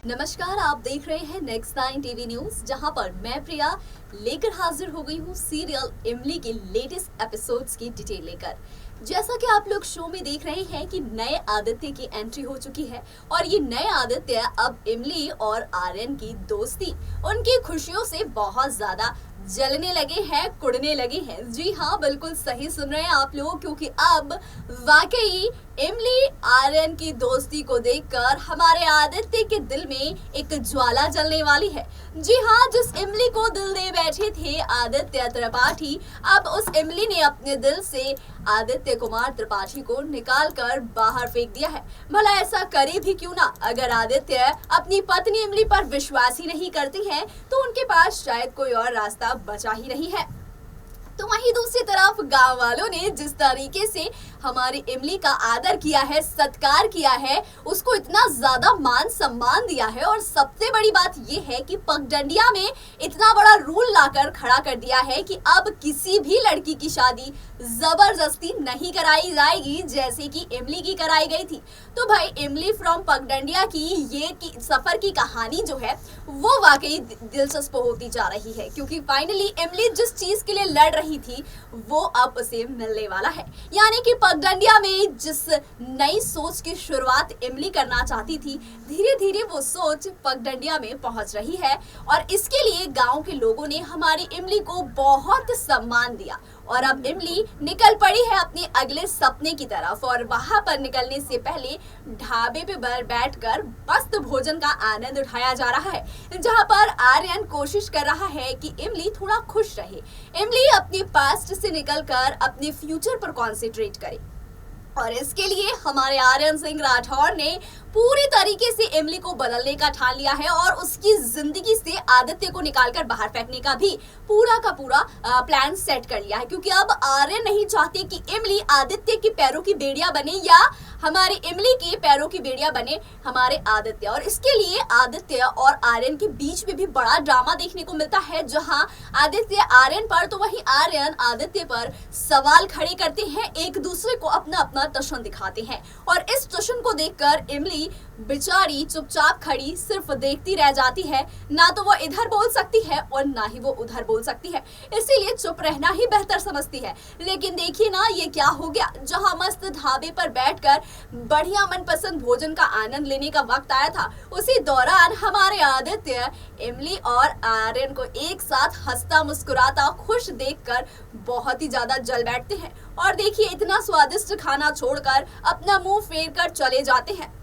नमस्कार, आप देख रहे हैं नेक्स्ट 9 टीवी न्यूज, जहां पर मैं प्रिया लेकर हाजिर हो गई हूं सीरियल इमली के लेटेस्ट एपिसोड्स की डिटेल लेकर। जैसा कि आप लोग शो में देख रहे हैं कि नए आदित्य की एंट्री हो चुकी है और ये नए आदित्य अब इमली और आर्यन की दोस्ती, उनकी खुशियों से बहुत ज्यादा जलने लगे हैं, कुड़ने लगे हैं। जी हाँ, बिल्कुल सही सुन रहे हैं आप लोग, क्योंकि अब वाकई इमली आर्यन की दोस्ती को देखकर हमारे आदित्य के दिल में एक ज्वाला जलने वाली है। जी हाँ, जिस इमली को दिल दे बैठे थे आदित्य त्रिपाठी, अब उस इमली ने अपने दिल से आदित्य कुमार त्रिपाठी को निकाल कर बाहर फेंक दिया है। भला ऐसा करे भी क्यों ना, अगर आदित्य अपनी पत्नी इमली पर विश्वास ही नहीं करती हैं, तो उनके पास शायद कोई और रास्ता बचा ही नहीं है। तो वहीं दूसरी तरफ गांव वालों ने जिस तरीके से हमारी इमली का आदर किया है, सत्कार किया है, उसको इतना ज्यादा मान सम्मान दिया है, और सबसे बड़ी बात ये है कि पगडंडिया में इतना बड़ा रूल लाकर खड़ा कर दिया है कि अब किसी भी लड़की की शादी जबरदस्ती नहीं कराई जाएगी, जैसे कि इमली की कराई गई थी। तो भाई इमली फ्रॉम पगडंडिया की ये सफर की कहानी जो है वो वाकई दिलचस्प होती जा रही है, क्योंकि फाइनली इमली जिस चीज के लिए लड़ रही थी वो अब उसे मिलने वाला है। यानी कि पगडंडिया में जिस नई सोच की शुरुआत इमली करना चाहती थी, धीरे धीरे वो सोच पगडंडिया में पहुंच रही है, और इसके लिए गांव के लोगों ने हमारी इमली को बहुत सम्मान दिया। और अब इमली निकल पड़ी है अपने अगले सपने की तरफ, और वहां पर निकलने से पहले ढाबे पे बैठकर मस्त भोजन का आनंद उठाया जा रहा है, जहां पर आर्यन कोशिश कर रहा है कि इमली थोड़ा खुश रहे, इमली अपने पास्ट से निकलकर अपने फ्यूचर पर कॉन्सेंट्रेट करे। और इसके लिए हमारे आर्यन सिंह राठौर ने पूरी तरीके से इमली को बदलने का ठान लिया है, और उसकी जिंदगी से आदित्य को निकालकर बाहर फेंकने का भी पूरा का पूरा प्लान सेट कर लिया है। क्योंकि अब आर्यन नहीं चाहते कि इमली आदित्य की पैरों की बेड़िया बने, या हमारी इमली के पैरों की बेड़िया बने हमारे आदित्य। और इसके लिए आदित्य और आर्यन के बीच में भी बड़ा ड्रामा देखने को मिलता है, जहां आदित्य आर्यन पर तो वहीं आर्यन आदित्य पर सवाल खड़े करते हैं, एक दूसरे को अपना अपना टशन दिखाते हैं। और इस टशन को देखकर इमली बेचारी चुपचाप खड़ी सिर्फ देखती रह जाती है। ना तो वो इधर बोल सकती है और ना ही वो उधर बोल सकती है, इसीलिए चुप रहना ही बेहतर समझती है। लेकिन देखिए ना, ये क्या हो गया, जहां मस्त ढाबे पर बैठकर बढ़िया मनपसंद भोजन का आनंद लेने का वक्त आया था, उसी दौरान हमारे आदित्य इमली और आर्यन को एक साथ हंसता मुस्कुराता खुश देखकर बहुत ही ज्यादा जल बैठते हैं। और देखिए, इतना स्वादिष्ट खाना छोड़कर अपना मुंह फेर कर चले जाते हैं,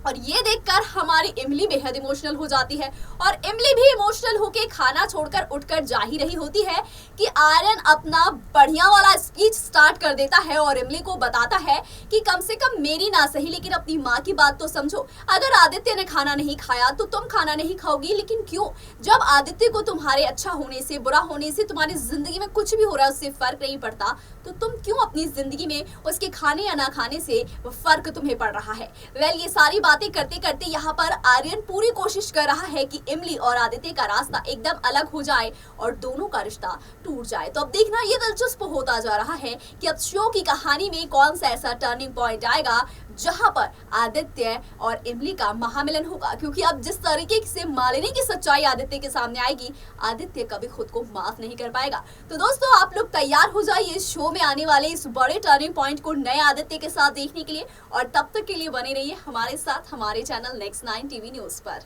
और ये देखकर हमारी इमली बेहद इमोशनल हो जाती है। और इमली भी इमोशनल होके खाना छोड़कर उठकर जा ही रही होती है कि आर्यन अपना बढ़िया वाला स्पीच स्टार्ट कर देता है और इमली को बताता है कि कम से कम मेरी ना सही लेकिन अपनी माँ की बात तो समझो। अगर आदित्य ने खाना नहीं खाया तो तुम खाना नहीं खाओगी, लेकिन क्यों? जब आदित्य को तुम्हारे अच्छा होने से, बुरा होने से, तुम्हारी जिंदगी में कुछ भी हो रहा है उससे फर्क नहीं पड़ता, तो तुम क्यों अपनी जिंदगी में उसके खाने या ना खाने से फर्क तुम्हें पड़ रहा है? ये सारी बातें करते करते यहाँ पर आर्यन पूरी कोशिश कर रहा है कि इमली और आदित्य का रास्ता एकदम अलग हो जाए और दोनों का रिश्ता टूट जाए। तो अब देखना ये दिलचस्प होता जा रहा है कि अब शो की कहानी में कौन सा ऐसा टर्निंग पॉइंट आएगा जहां पर आदित्य और इमली का महामिलन होगा। क्योंकि अब जिस तरीके से मालिनी की सच्चाई आदित्य के सामने आएगी, आदित्य कभी खुद को माफ नहीं कर पाएगा। तो दोस्तों, आप लोग तैयार हो जाइए इस शो में आने वाले इस बड़े टर्निंग पॉइंट को नए आदित्य के साथ देखने के लिए, और तब तक के लिए बने रहिए हमारे साथ हमारे चैनल नेक्स्ट 9 टीवी न्यूज पर।